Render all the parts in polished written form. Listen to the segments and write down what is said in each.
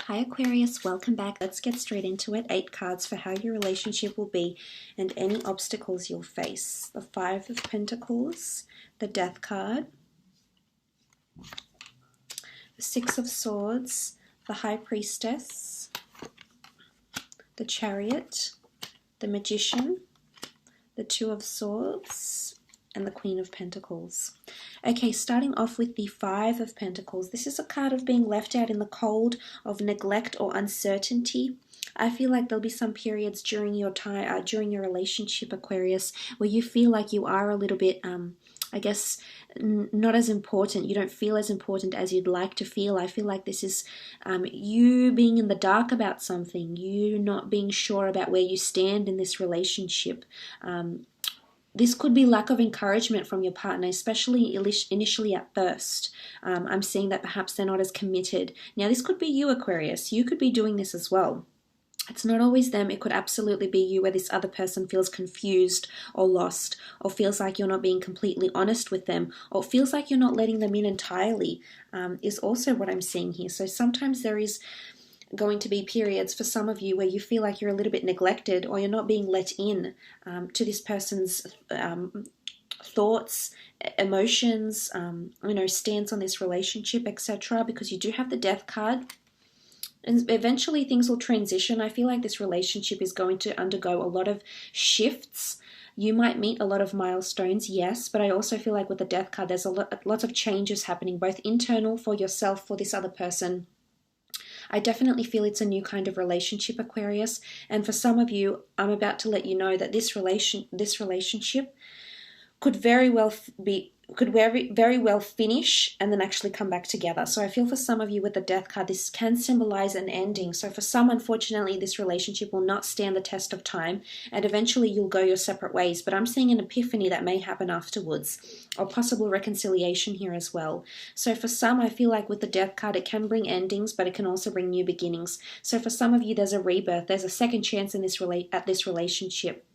Hi Aquarius, welcome back. Let's get straight into it. 8 cards for how your relationship will be and any obstacles you'll face. The 5 of Pentacles, the Death card, the 6 of Swords, the High Priestess, the Chariot, the Magician, the 2 of Swords, and the Queen of Pentacles. Okay, starting off with the 5 of Pentacles. This is a card of being left out in the cold, of neglect or uncertainty. I feel like there'll be some periods during your time, during your relationship, Aquarius, where you feel like you are a little bit, I guess, not as important. You don't feel as important as you'd like to feel. I feel like this is you being in the dark about something, you not being sure about where you stand in this relationship. This could be lack of encouragement from your partner, especially initially at first. I'm seeing that perhaps they're not as committed. Now, this could be you, Aquarius. You could be doing this as well. It's not always them. It could absolutely be you, where this other person feels confused or lost, or feels like you're not being completely honest with them, or feels like you're not letting them in entirely, is also what I'm seeing here. So sometimes there is going to be periods for some of you where you feel like you're a little bit neglected, or you're not being let in to this person's thoughts, emotions, stance on this relationship, etc. Because you do have the Death card. And eventually things will transition. I feel like this relationship is going to undergo a lot of shifts. You might meet a lot of milestones, yes, but I also feel like with the Death card, there's lots of changes happening, both internal for yourself, for this other person. I definitely feel it's a new kind of relationship, Aquarius. And for some of you, I'm about to let you know that this relationship could very well finish and then actually come back together. So I feel for some of you with the Death card, this can symbolize an ending. So for some, unfortunately, this relationship will not stand the test of time, and eventually you'll go your separate ways. But I'm seeing an epiphany that may happen afterwards, or possible reconciliation here as well. So for some, I feel like with the Death card, it can bring endings, but it can also bring new beginnings. So for some of you, there's a rebirth. There's a second chance in this relationship.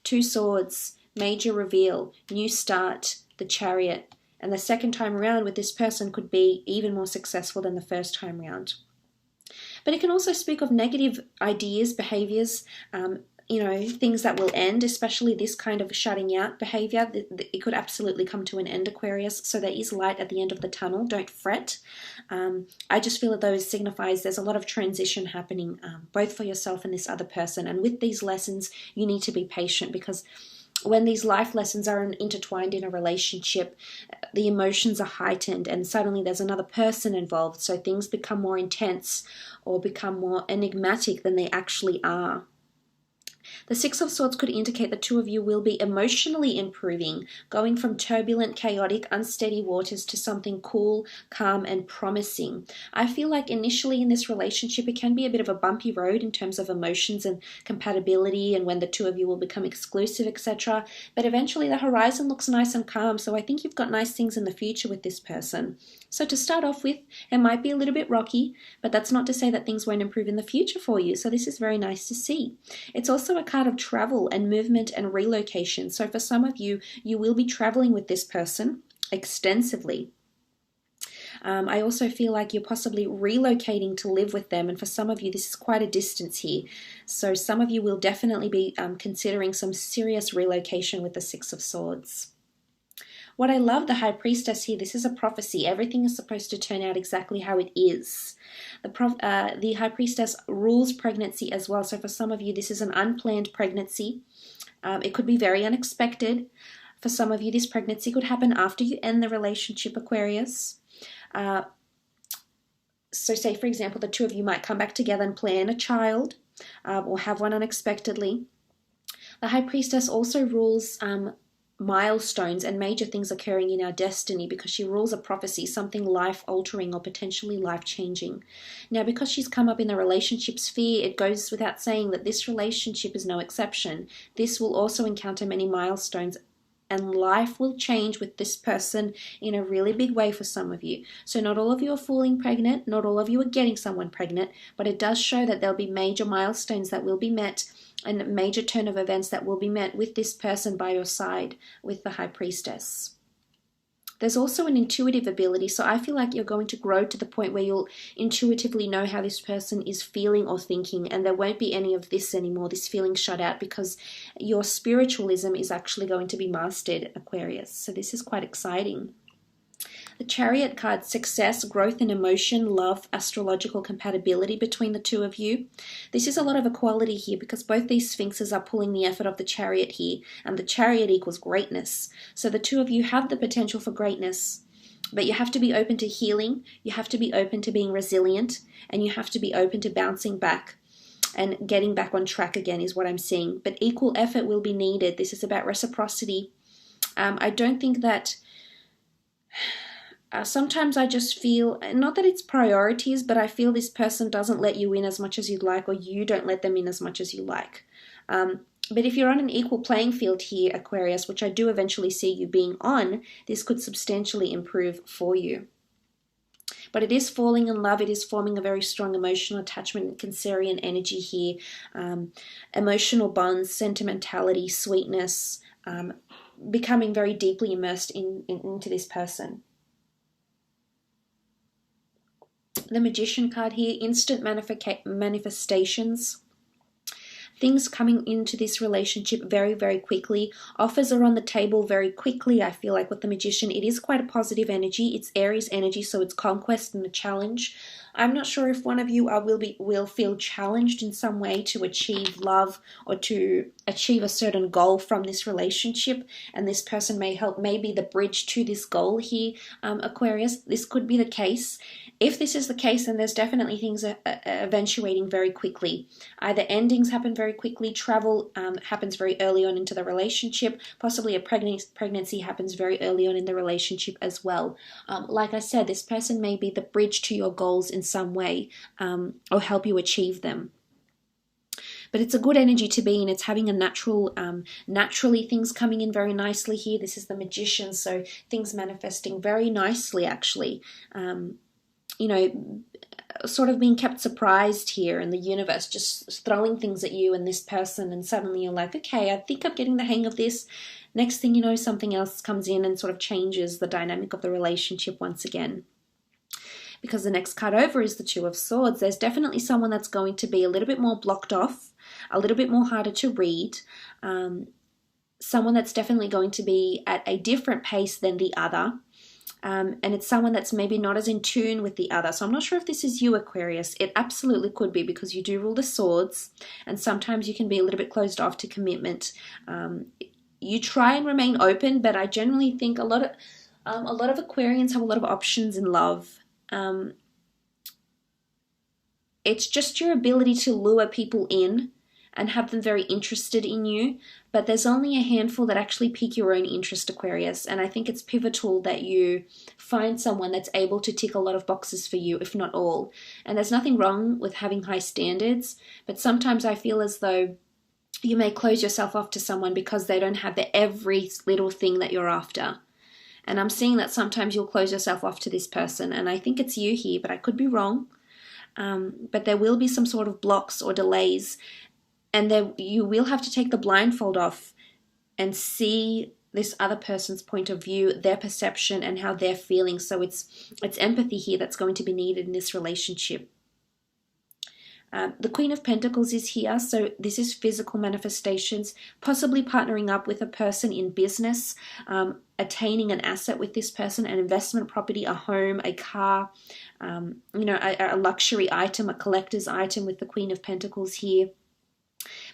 2 Swords, major reveal, new start, the Chariot, and the second time around with this person could be even more successful than the first time around. But it can also speak of negative ideas, behaviors, things that will end, especially this kind of shutting out behavior. It could absolutely come to an end, Aquarius. So there is light at the end of the tunnel. Don't fret. I just feel that those signifies there's a lot of transition happening, both for yourself and this other person. And with these lessons, you need to be patient, because when these life lessons are intertwined in a relationship, the emotions are heightened and suddenly there's another person involved. So things become more intense or become more enigmatic than they actually are. The 6 of Swords could indicate the two of you will be emotionally improving, going from turbulent, chaotic, unsteady waters to something cool, calm, and promising. I feel like initially in this relationship, it can be a bit of a bumpy road in terms of emotions and compatibility, and when the two of you will become exclusive, etc. But eventually the horizon looks nice and calm, so I think you've got nice things in the future with this person. So to start off with, it might be a little bit rocky, but that's not to say that things won't improve in the future for you. So this is very nice to see. It's also a card of travel and movement and relocation. So for some of you, you will be traveling with this person extensively. I also feel like you're possibly relocating to live with them, and for some of you, this is quite a distance here. So some of you will definitely be considering some serious relocation with the 6 of Swords. What I love, the High Priestess here, this is a prophecy. Everything is supposed to turn out exactly how it is. The High Priestess rules pregnancy as well. So for some of you, this is an unplanned pregnancy. It could be very unexpected. For some of you, this pregnancy could happen after you end the relationship, Aquarius. So say, for example, the two of you might come back together and plan a child, or have one unexpectedly. The High Priestess also rules milestones and major things occurring in our destiny, because she rules a prophecy, something life-altering or potentially life-changing. Now, because she's come up in the relationship sphere, it goes without saying that this relationship is no exception. This will also encounter many milestones, and life will change with this person in a really big way for some of you. So not all of you are falling pregnant, not all of you are getting someone pregnant, but it does show that there'll be major milestones that will be met, and a major turn of events that will be met with this person by your side, with the High Priestess. There's also an intuitive ability, so I feel like you're going to grow to the point where you'll intuitively know how this person is feeling or thinking, and there won't be any of this anymore, this feeling shut out, because your spiritualism is actually going to be mastered, Aquarius. So this is quite exciting. The Chariot card, success, growth in emotion, love, astrological compatibility between the two of you. This is a lot of equality here because both these Sphinxes are pulling the effort of the Chariot here, and the Chariot equals greatness. So the two of you have the potential for greatness, but you have to be open to healing, you have to be open to being resilient, and you have to be open to bouncing back and getting back on track again is what I'm seeing. But equal effort will be needed. This is about reciprocity. I don't think that... sometimes I just feel, not that it's priorities, but I feel this person doesn't let you in as much as you'd like, or you don't let them in as much as you like. But if you're on an equal playing field here, Aquarius, which I do eventually see you being on, this could substantially improve for you. But it is falling in love. It is forming a very strong emotional attachment, Cancerian energy here. Emotional bonds, sentimentality, sweetness, becoming very deeply immersed into this person. The Magician card here, instant manifestations. Things coming into this relationship very, very quickly. Offers are on the table very quickly, I feel like, with the Magician. It is quite a positive energy. It's Aries energy, so it's conquest and a challenge. I'm not sure if one of you will feel challenged in some way to achieve love or to achieve a certain goal from this relationship, and this person may be the bridge to this goal here, Aquarius. This could be the case. If this is the case, then there's definitely things eventuating very quickly. Either endings happen very quickly, travel happens very early on into the relationship, possibly a pregnancy happens very early on in the relationship as well. Like I said, this person may be the bridge to your goals in some way, or help you achieve them. But it's a good energy to be in. It's having a naturally things coming in very nicely here. This is the Magician, so things manifesting very nicely, actually. You know, sort of being kept surprised here, in the universe just throwing things at you and this person, and suddenly you're like, okay, I think I'm getting the hang of this. Next thing you know, something else comes in and sort of changes the dynamic of the relationship once again. Because the next card over is the Two of Swords. There's definitely someone that's going to be a little bit more blocked off, a little bit more harder to read, someone that's definitely going to be at a different pace than the other. And it's someone that's maybe not as in tune with the other. So I'm not sure if this is you, Aquarius. It absolutely could be, because you do rule the swords, and sometimes you can be a little bit closed off to commitment. You try and remain open, but I generally think a lot of Aquarians have a lot of options in love. It's just your ability to lure people in and have them very interested in you, but there's only a handful that actually pique your own interest, Aquarius, and I think it's pivotal that you find someone that's able to tick a lot of boxes for you, if not all. And there's nothing wrong with having high standards, but sometimes I feel as though you may close yourself off to someone because they don't have the every little thing that you're after. And I'm seeing that sometimes you'll close yourself off to this person, and I think it's you here, but I could be wrong. But there will be some sort of blocks or delays, and you will have to take the blindfold off and see this other person's point of view, their perception, and how they're feeling. So it's empathy here that's going to be needed in this relationship. The Queen of Pentacles is here, so this is physical manifestations, possibly partnering up with a person in business, attaining an asset with this person, an investment property, a home, a car, a luxury item, a collector's item with the Queen of Pentacles here.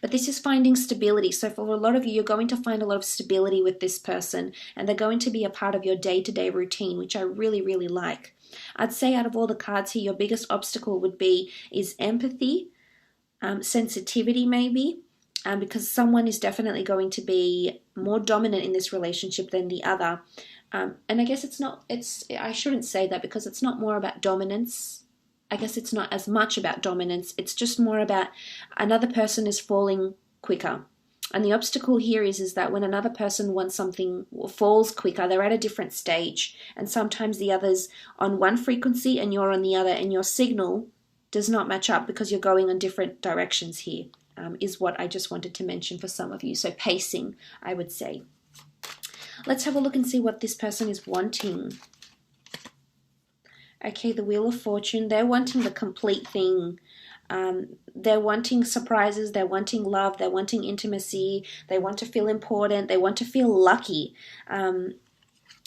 But this is finding stability. So for a lot of you, you're going to find a lot of stability with this person, and they're going to be a part of your day-to-day routine, which I really, really like. I'd say out of all the cards here, your biggest obstacle is empathy, sensitivity maybe, because someone is definitely going to be more dominant in this relationship than the other. And I guess I shouldn't say that, because it's not more about dominance. I guess it's not as much about dominance. It's just more about another person is falling quicker. And the obstacle here is that when another person wants something or falls quicker, they're at a different stage. And sometimes the other's on one frequency and you're on the other, and your signal does not match up because you're going on different directions here, is what I just wanted to mention for some of you. So pacing, I would say. Let's have a look and see what this person is wanting. Okay, the Wheel of Fortune. They're wanting the complete thing. They're wanting surprises. They're wanting love. They're wanting intimacy. They want to feel important. They want to feel lucky.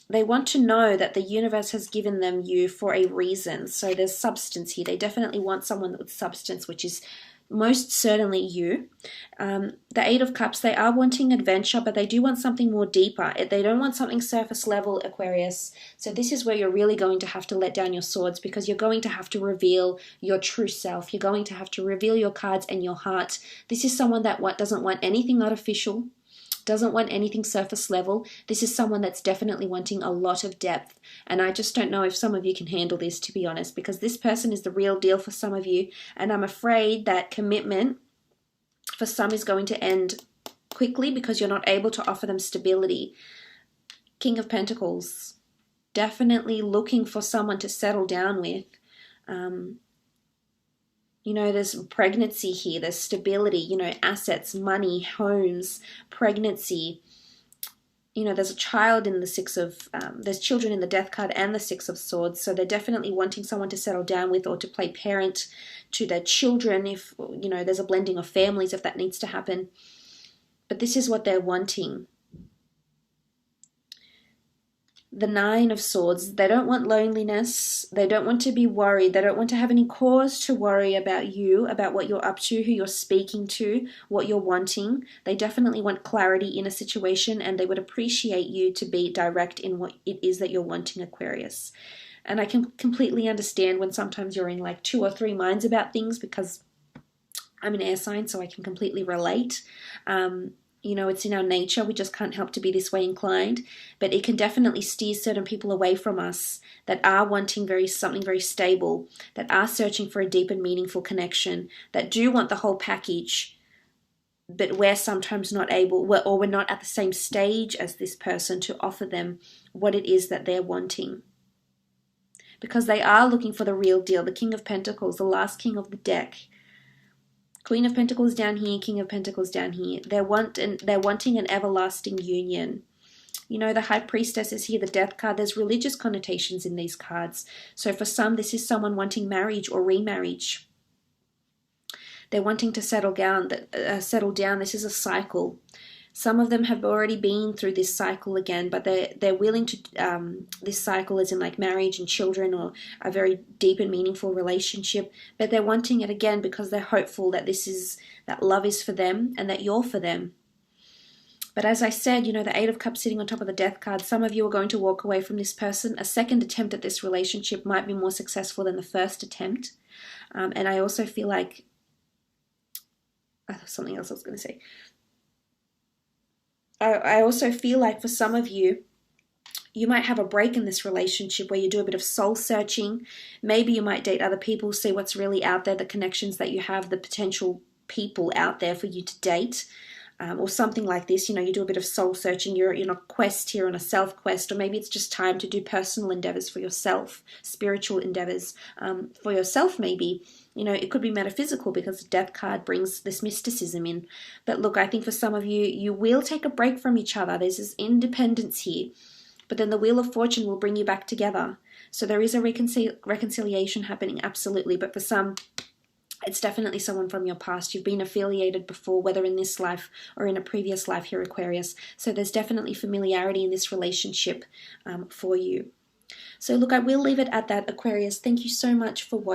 They want to know that the universe has given them you for a reason. So there's substance here. They definitely want someone with substance, which is most certainly you. The Eight of Cups, they are wanting adventure, but they do want something more deeper. They don't want something surface level, Aquarius. So this is where you're really going to have to let down your swords, because you're going to have to reveal your true self. You're going to have to reveal your cards and your heart. This is someone that doesn't want anything artificial, doesn't want anything surface level. This is someone that's definitely wanting a lot of depth. And I just don't know if some of you can handle this, to be honest, because this person is the real deal for some of you. And I'm afraid that commitment for some is going to end quickly because you're not able to offer them stability. King of Pentacles, definitely looking for someone to settle down with. You know, there's pregnancy here, there's stability, you know, assets, money, homes, pregnancy. You know, there's a child in the Six of, there's children in the Death card and the Six of Swords. So they're definitely wanting someone to settle down with or to play parent to their children if, you know, there's a blending of families if that needs to happen. But this is what they're wanting. The Nine of Swords, they don't want loneliness, they don't want to be worried, they don't want to have any cause to worry about you, about what you're up to, who you're speaking to, what you're wanting. They definitely want clarity in a situation, and they would appreciate you to be direct in what it is that you're wanting, Aquarius. And I can completely understand when sometimes you're in like 2 or 3 minds about things, because I'm an air sign, so I can completely relate. You know, it's in our nature. We just can't help to be this way inclined. But it can definitely steer certain people away from us that are wanting something very stable, that are searching for a deep and meaningful connection, that do want the whole package, but we're sometimes not able, or we're not at the same stage as this person to offer them what it is that they're wanting. Because they are looking for the real deal. The King of Pentacles, the last king of the deck. Queen of Pentacles down here, King of Pentacles down here. They're wanting an everlasting union. You know, the High Priestess is here, the Death card. There's religious connotations in these cards. So for some, this is someone wanting marriage or remarriage. They're wanting to settle down. This is a cycle. Some of them have already been through this cycle again, but they're willing to, this cycle is in like marriage and children or a very deep and meaningful relationship, but they're wanting it again because they're hopeful that that love is for them and that you're for them. But as I said, you know, the Eight of Cups sitting on top of the Death card, some of you are going to walk away from this person. A second attempt at this relationship might be more successful than the first attempt. And I also feel like, something else I was going to say. I also feel like for some of you, you might have a break in this relationship where you do a bit of soul searching. Maybe you might date other people, see what's really out there, the connections that you have, the potential people out there for you to date, or something like this. You know, you do a bit of soul searching. You're in a quest here, on a self quest, or maybe it's just time to do personal endeavors for yourself, spiritual endeavors for yourself maybe. You know, it could be metaphysical because the Death card brings this mysticism in. But look, I think for some of you, you will take a break from each other. There's this independence here. But then the Wheel of Fortune will bring you back together. So there is a reconciliation happening, absolutely. But for some, it's definitely someone from your past. You've been affiliated before, whether in this life or in a previous life here, Aquarius. So there's definitely familiarity in this relationship for you. So look, I will leave it at that, Aquarius. Thank you so much for watching.